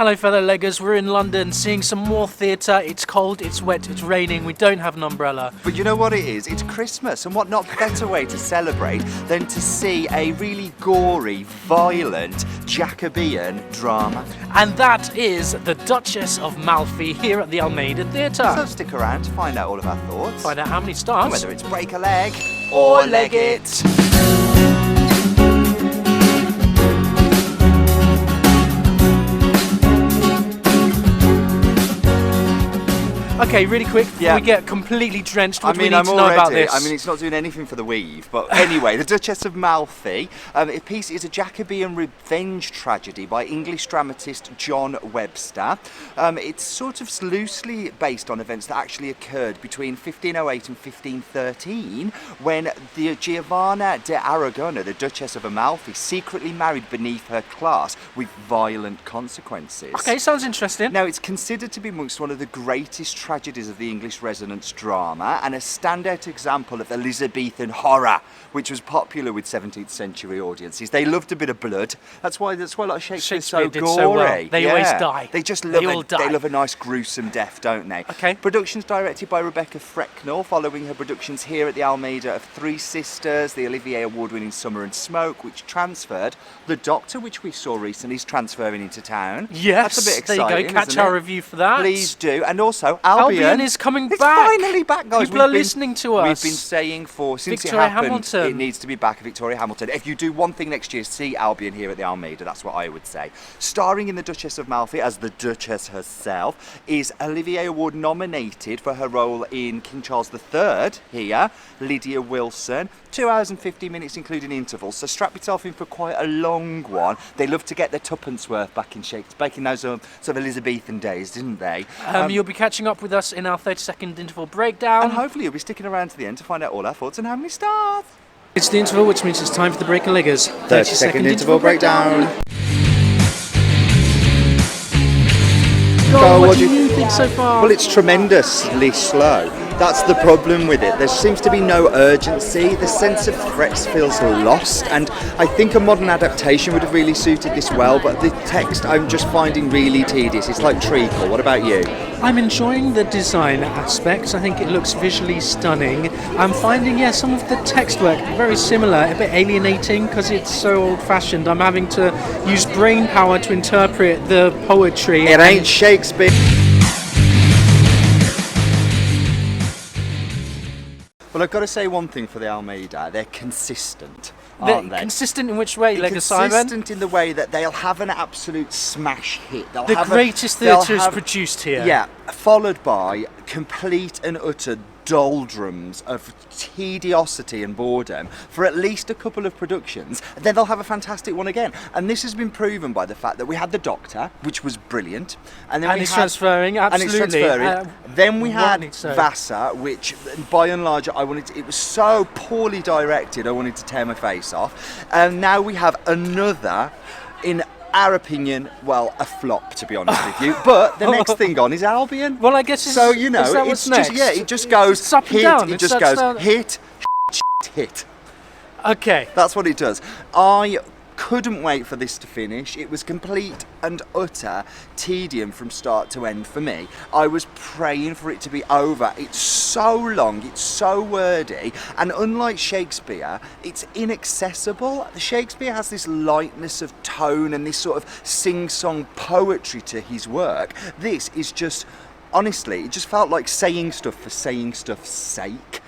Hello fellow leggers, we're in London seeing some more theatre. It's cold, it's wet, it's raining, we don't have an umbrella. But you know what it is? It's Christmas, and what not better way to celebrate than to see a really gory, violent, Jacobean drama. And that is the Duchess of Malfi here at the Almeida Theatre. So stick around to find out all of our thoughts. Find out how many stars. And whether it's break a leg or leg it. Okay, really quick before we get completely drenched, what do we need to know already, about this? I mean, it's not doing anything for the weave, but anyway, the Duchess of Malfi, a piece is a Jacobean revenge tragedy by English dramatist John Webster. It's sort of loosely based on events that actually occurred between 1508 and 1513, when the Giovanna de Aragona, the Duchess of Amalfi, secretly married beneath her class with violent consequences. Okay, sounds interesting. Now, it's considered to be amongst one of the greatest tragedies of the English resonance drama and a standout example of Elizabethan horror, which was popular with 17th century audiences. They loved a bit of blood. That's why a lot of Shakespeare's so did gory. so well. They always die. They just They all die. They love a nice gruesome death, don't they? Okay. Productions directed by Rebecca Frecknall, following her productions here at the Almeida of Three Sisters, the Olivier Award-winning Summer and Smoke, which transferred. The Doctor, which we saw recently, is transferring into town. Yes, that's a bit exciting. There you go. Catch our review for that. Please do. And also, Albion is coming it's back. Finally back, guys. People are listening to us. We've been saying since Victoria it happened, Hamilton. it needs to be back. Victoria Hamilton. If you do one thing next year, see Albion here at the Almeida. That's what I would say. Starring in the Duchess of Malfi as the Duchess herself is Olivier Award-nominated for her role in King Charles III here, Lydia Wilson. 2 hours and 50 minutes including intervals, so strap yourself in for quite a long one. They love to get their tuppence worth back in Shakespeare, back in those sort of Elizabethan days, didn't they? You'll be catching up with us in our 30-second interval breakdown. And hopefully you'll be sticking around to the end to find out all our thoughts and how many stars. It's the interval, which means it's time for the break and leggers. 30-second interval breakdown. What do you think so far? Well, it's tremendously slow. That's the problem with it. There seems to be no urgency. The sense of threat feels lost, and I think a modern adaptation would have really suited this well, but the text I'm just finding really tedious. It's like treacle. What about you? I'm enjoying the design aspects. I think it looks visually stunning. I'm finding, some of the text work very similar, a bit alienating because it's so old-fashioned. I'm having to use brain power to interpret the poetry. It ain't Shakespeare. Well, I've got to say one thing for the Almeida. They're consistent, aren't they? Consistent in which way, Legger Simon? Consistent in the way that they'll have an absolute smash hit. The greatest theatre is produced here. Yeah, followed by complete and utter doldrums of tediosity and boredom for at least a couple of productions, and then they'll have a fantastic one again. And this has been proven by the fact that we had The Doctor, which was brilliant, and then transferring, absolutely. Then we had Vasa, which by and large it was so poorly directed, I wanted to tear my face off. And now we have another, in our opinion, a flop, to be honest with you. But the next thing on is Albion. Well, I guess so. You know, it's just it just goes up and hit. down. It just goes hit, hit. Okay, that's what it does. I couldn't wait for this to finish. It was complete and utter tedium from start to end for me. I was praying for it to be over. It's so long, it's so wordy, and unlike Shakespeare, it's inaccessible. Shakespeare has this lightness of tone and this sort of sing-song poetry to his work. This is just, honestly, it just felt like saying stuff for saying stuff's sake.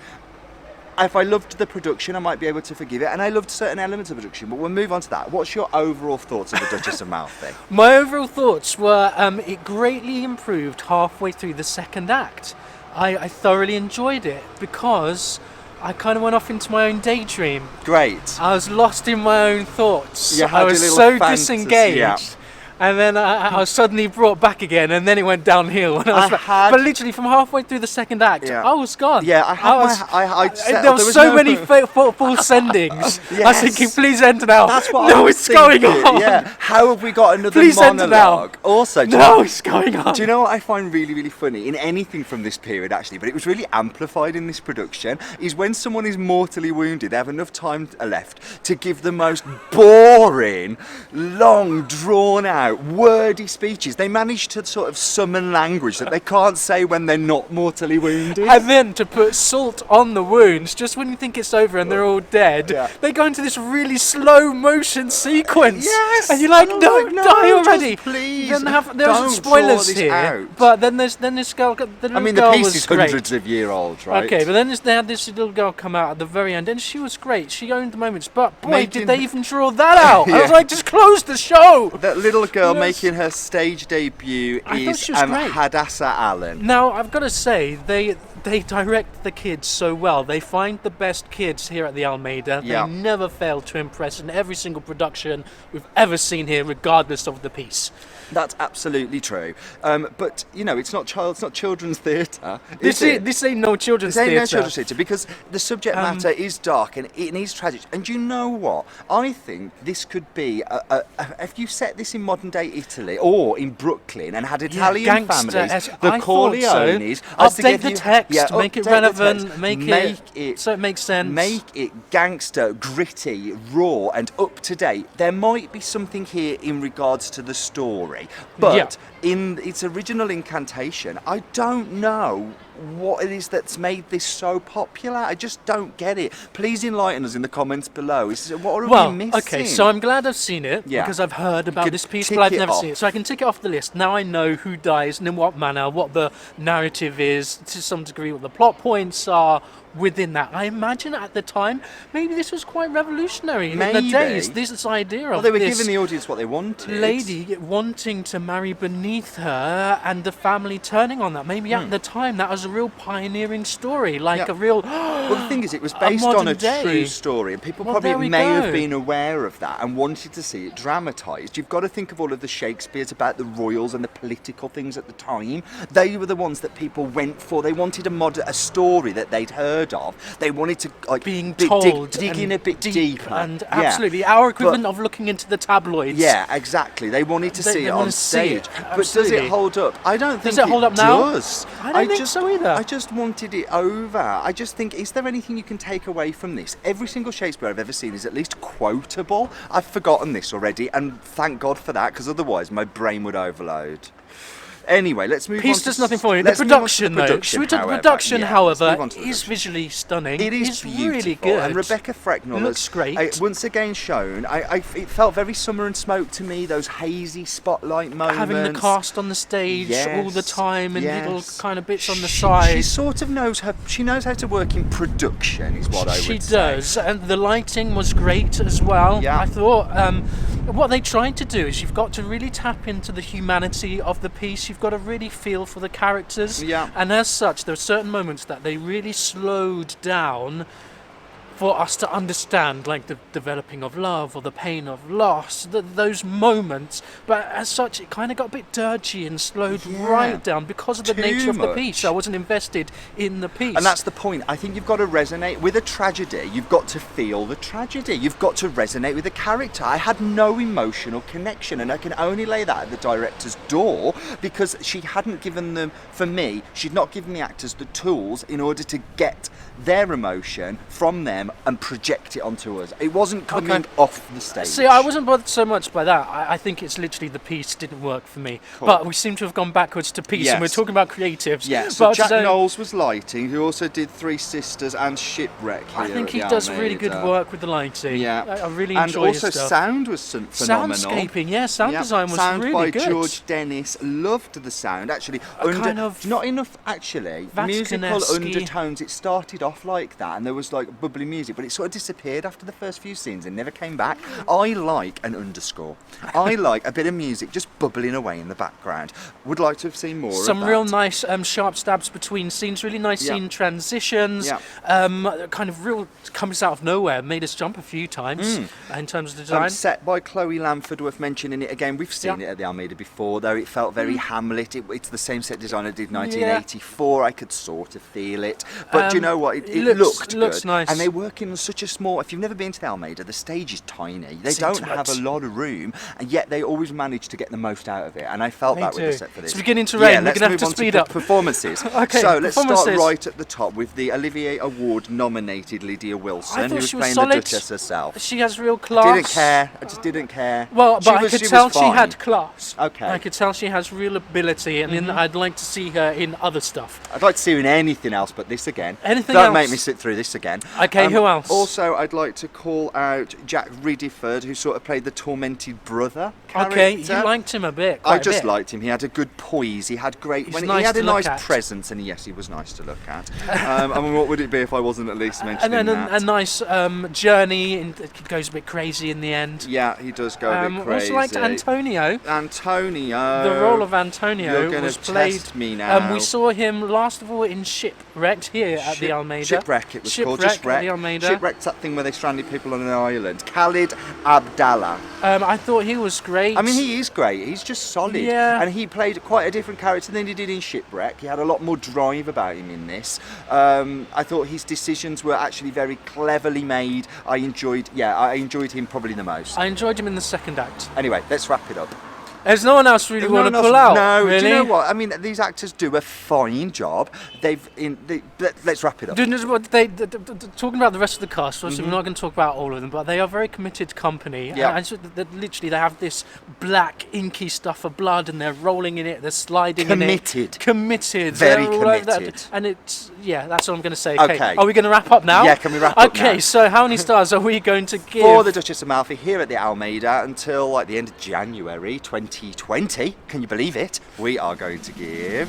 If I loved the production, I might be able to forgive it, and I loved certain elements of the production, but we'll move on to that. What's your overall thoughts of the Duchess of Malfi? My overall thoughts were it greatly improved halfway through the second act. I thoroughly enjoyed it because I kind of went off into my own daydream. Great. I was lost in my own thoughts. You had I was your so little fantasy, disengaged. yeah. And then I was suddenly brought back again, and then it went downhill. And but literally from halfway through the second act, I was gone. Yeah, there were so many false endings. Yes. I was thinking, please enter now. That's what no, I was it's thinking, going on. Yeah, how have we got another please monologue? Enter now. Also, it's going on. Do you know what I find really, really funny in anything from this period, actually, but it was really amplified in this production, is when someone is mortally wounded, they have enough time left to give the most boring, long, drawn-out out wordy speeches. They manage to sort of summon language that they can't say when they're not mortally wounded. And then to put salt on the wounds, just when you think it's over and they're all dead, Yeah. they go into this really slow motion sequence. Yes! And you're like, And I'm no, like, no, die already. just please, There's don't spoilers draw this here. out. But then this girl, the little I mean, the girl piece was is great. hundreds of year old, right? Okay, but then they had this little girl come out at the very end, and she was great. She owned the moments, but boy, Making- did they even draw that out! I was Yeah. like, just close the show. That little girl Yes. making her stage debut I thought is she was great. Hadassah Allen. Now, I've got to say, they direct the kids so well. They find the best kids here at the Almeida. Yeah. They never fail to impress in every single production we've ever seen here, regardless of the piece. That's absolutely true. But you know, it's not children's theatre. This ain't no children's This ain't theatre. no children's theatre because the subject matter is dark and it is tragic. And you know what? I think this could be if you set this in modern day Italy or in Brooklyn and had Italian families, the Corleones. Update the text, make it update the relevant, text, make it so it makes sense. Make it gangster, gritty, raw, and up to date. There might be something here in regards to the story, but in its original incantation, I don't know what it is that's made this so popular. I just don't get it. Please enlighten us in the comments below. What are we missing? Okay, so I'm glad I've seen it Yeah. because I've heard about could this piece, tick but I've it never off. seen it. So I can tick it off the list. Now I know who dies and in what manner, what the narrative is, to some degree, what the plot points are within that. I imagine at the time, maybe this was quite revolutionary in the Maybe. days. This idea Well, of they were this giving the audience what they wanted. lady wanting to marry beneath her and the family turning on that. Maybe at the time that was a real pioneering story, like Yeah. a real. Well, the thing is, it was a based on modern a day. true story, and people Well, there probably we may go. have been aware of that and wanted to see it dramatised. You've got to think of all of the Shakespeares about the royals and the political things at the time. They were the ones that people went for. They wanted a story that they'd heard of. They wanted to Being dig told in a bit deeper. and Yeah. absolutely our equivalent of looking into the tabloids. Yeah, exactly. They wanted to see They it wanna on see stage. it, But does it absolutely. hold up? I don't think Does it hold up now? does. I don't think so either. I just wanted it over. I just think, is there anything you can take away from this? Every single Shakespeare I've ever seen is at least quotable. I've forgotten this already, and thank God for that, because otherwise my brain would overload. Anyway, let's move on. Piece to does nothing for you. The let's move on to production, the though. production, Should we talk however. production, Yeah, however, let's move on to the is production. visually stunning. It is It's beautiful, really good. and Rebecca Frecknall Looks great. Once again shown. It felt very Summer and Smoke to me. Those hazy spotlight moments. Having the cast on the stage all the Yes, time and little yes. kind of bits on the She side. sort of knows she knows how to work in production, is what I would say. She does, and the lighting was great as well. Yeah. I thought what they tried to do is you've got to really tap into the humanity of the piece. You've got to really feel for the characters, Yeah. and as such, there are certain moments that they really slowed down for us to understand, like the developing of love or the pain of loss, those moments. But as such, it kind of got a bit dirgy and slowed Yeah. right down because of the Too nature of the much. piece. I wasn't invested in the piece. And that's the point. I think you've got to resonate with a tragedy. You've got to feel the tragedy. You've got to resonate with the character. I had no emotional connection, and I can only lay that at the director's door because she hadn't given them, for me, she'd not given the actors the tools in order to get their emotion from them and project it onto us. It wasn't coming off the stage. See, I wasn't bothered so much by that. I think it's literally the piece didn't work for me. Cool. But we seem to have gone backwards to piece, and we're Yes. talking about creatives. Yeah, so But Jack so- Knowles was lighting, who also did Three Sisters and Shipwreck here I think at he the does really good Almeida. work with the lighting. Yeah, I really and enjoy also his stuff. sound was phenomenal. Soundscaping, yeah, sound Yeah, design was sound really by good. George Dennis. Loved the sound. Actually, kind of not enough. Actually, musical Vatican-esque-y. undertones. It started off like that, and there was like bubbly music, but it sort of disappeared after the first few scenes and never came back. I like an underscore. I like a bit of music just bubbling away in the background. Would like to have seen more. Some of that. real nice sharp stabs between scenes, really nice Yeah. scene transitions. Yeah. Kind of real comes out of nowhere, made us jump a few times in terms of design. Set by Chloe Lamford, worth mentioning it again. We've seen it at the Almeida before, though it felt very Hamlet. It's the same set designer did 1984. I could sort of feel it. But do you know what? It looks looked good. nice. And they were working on such a small. If you've never been to the Almeida, the stage is tiny. They It's don't intimate. have a lot of room, and yet they always manage to get the most out of it. And I felt Me that with too. the set for this. It's beginning to rain. Yeah, We're let's gonna have move to on speed up. performances. Okay, So let's start performances. right at the top with the Olivier Award-nominated Lydia Wilson, I who thought was she was playing solid. the Duchess herself. She has real class. Didn't care. I just didn't care. Well, but I could she tell was she fine. had class. Okay. I could tell she has real ability, and then I'd like to see her in other stuff. I'd like to see her in anything else but this again. Anything Don't else? make me sit through this again. Okay, who else? Also, I'd like to call out Jack Ridiford, who sort of played the tormented brother character. Okay, you liked him a bit. I just liked him. He had a good poise. He had great. He's When nice he had to a look nice at. presence, and yes, he was nice to look at. I mean, what would it be if I wasn't at least mentioning And then that? a nice journey, and it goes a bit crazy in the end. Yeah, he does go a bit crazy. Also liked Antonio. Antonio. The role of Antonio You're gonna was played. test me now. We saw him last of all in Shipwrecked here at the Almeida. Shipwreck, it was called. Shipwreck Just wreck. at the Almeida. Shipwreck's that thing where they stranded people on an island. Khalid Abdallah. I thought he was great. I mean, he is great. He's just solid. Yeah. And he played quite a different character than he did in Shipwreck. He had a lot more drive about him in this. I thought his decisions were actually very cleverly made. I enjoyed him probably the most. I enjoyed him in the second act. Anyway, let's wrap it up. There's no one else really want to No one pull else- out. No, really. do you know what? I mean, these actors do a fine job. Let's wrap it up. Talking about the rest of the cast, obviously we're not going to talk about all of them, but they are very committed company. Yeah. Literally, they have this black, inky stuff of blood, and they're rolling in it, they're sliding Committed. in it. Committed. Very They're all over that. committed. And it's, that's all I'm going to say. Okay. Are we going to wrap up now? Yeah, can we wrap up Okay, now? so how many stars are we going to give? For the Duchess of Malfi here at the Almeida until like the end of January 2020. Can you believe it? We are going to give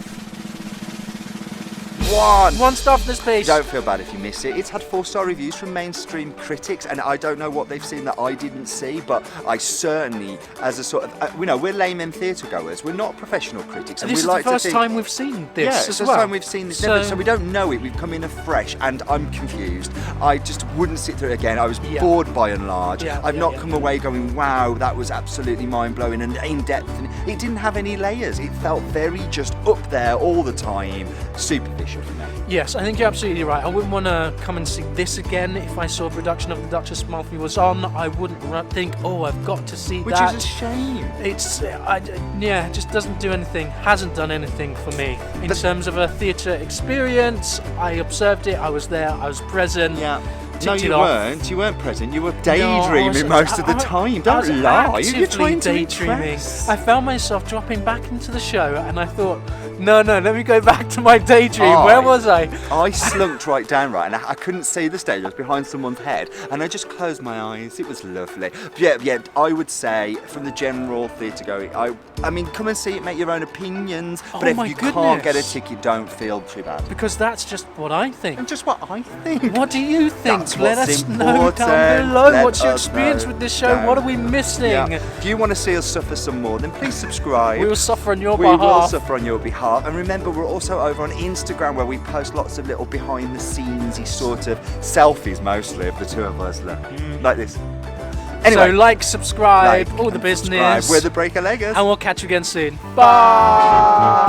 one star for this piece. Don't feel bad if you miss it. It's had 4-star reviews from mainstream critics, and I don't know what they've seen that I didn't see, but I certainly, as a sort of, we're layman theatre goers. We're not professional critics, and This we is like the to first think. time we've seen this Yeah, as it's the well. first time we've seen this, so we don't know it. We've come in afresh, and I'm confused. I just wouldn't sit through it again. I was bored by and large. I've not come away going, wow, that was absolutely mind-blowing and in-depth. And it didn't have any layers. It felt very just up there all the time. Superficial for me. Yes, I think you're absolutely right. I wouldn't want to come and see this again. If I saw a production of the Duchess of Malfi was on, I wouldn't think, oh, I've got to see Which that. is a shame. It just doesn't do anything, hasn't done anything for me. In terms of a theatre experience, I observed it, I was there, I was present. Yeah. ticked No, it you off. weren't. You weren't present. You were No, daydreaming most of the time. Don't lie. You're trying to daydreaming. impress. I found myself dropping back into the show, and I thought, no, let me go back to my daydream. Where was I? I slumped right down, right, and I couldn't see the stage. I was behind someone's head, and I just closed my eyes. It was lovely. Yeah. I would say from the general theatre going, I mean, come and see it, make your own opinions. But if my you can't get a goodness. ticket, don't feel too bad. Because that's just what I think. And just what I think. What do you think? That's Let what's us know down important. below. Let What's your us experience know with this show? What are we down. missing? Yeah. If you want to see us suffer some more, then please subscribe. We will suffer on your We will behalf. suffer on your behalf. And remember, we're also over on Instagram where we post lots of little behind the scenes-y sort of selfies, mostly, of the two of us. Look, like this. Anyway, So like, subscribe, like all the and business. subscribe. We're the Breaker Leggers. And we'll catch you again soon. Bye.